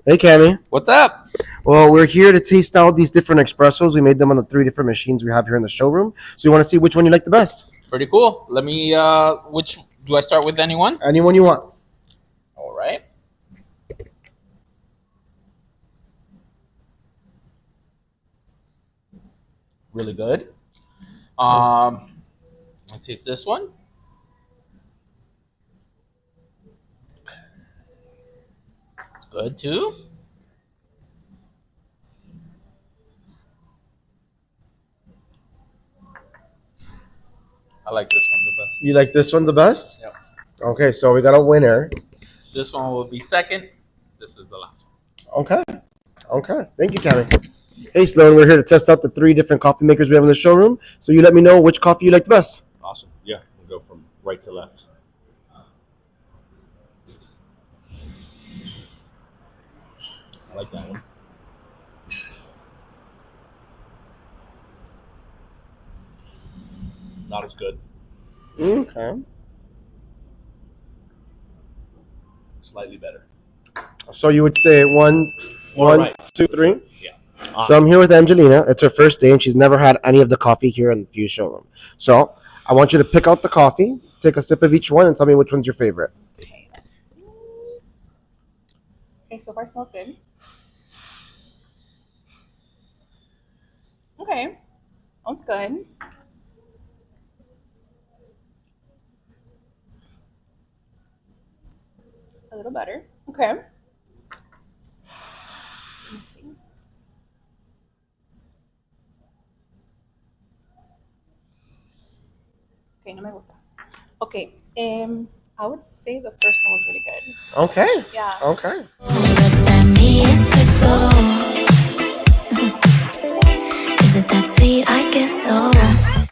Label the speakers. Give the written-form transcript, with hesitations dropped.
Speaker 1: Hey, Cammy.
Speaker 2: What's up?
Speaker 1: Well, we're here to taste out these different espressos. We made them on the 3 different machines we have here in the showroom. So you want to see which one you like the best?
Speaker 2: Pretty cool. Let me. Which do I start with? Anyone?
Speaker 1: Anyone you want.
Speaker 2: All right. Really good. Let's taste this one. It's good too. I like this one the best.
Speaker 1: You like this one the best?
Speaker 2: Yep.
Speaker 1: Okay, so we got a winner.
Speaker 2: This one will be second. This is the last one.
Speaker 1: Okay. Thank you, Cammy. Hey, Sloan, we're here to test out the 3 different coffee makers we have in the showroom. So you let me know which coffee you like the best.
Speaker 3: Awesome. Yeah, we'll go from right to left. I like that one. Not as good.
Speaker 1: Okay.
Speaker 3: Slightly better.
Speaker 1: So you would say one,
Speaker 3: right.
Speaker 1: 2, 3?
Speaker 3: Yeah.
Speaker 1: So I'm here with Angelina. It's her first day, and she's never had any of the coffee here in the Fuse showroom. So I want you to pick out the coffee, take a sip of each one, and tell me which one's your favorite.
Speaker 4: Okay, so far smells good. Okay, that's good. A little better. Okay. Let's see. Okay, no me gusta. Okay, I would say the first one was really good.
Speaker 1: Okay.
Speaker 4: Yeah.
Speaker 1: Okay.
Speaker 5: Is it that sweet? I guess so.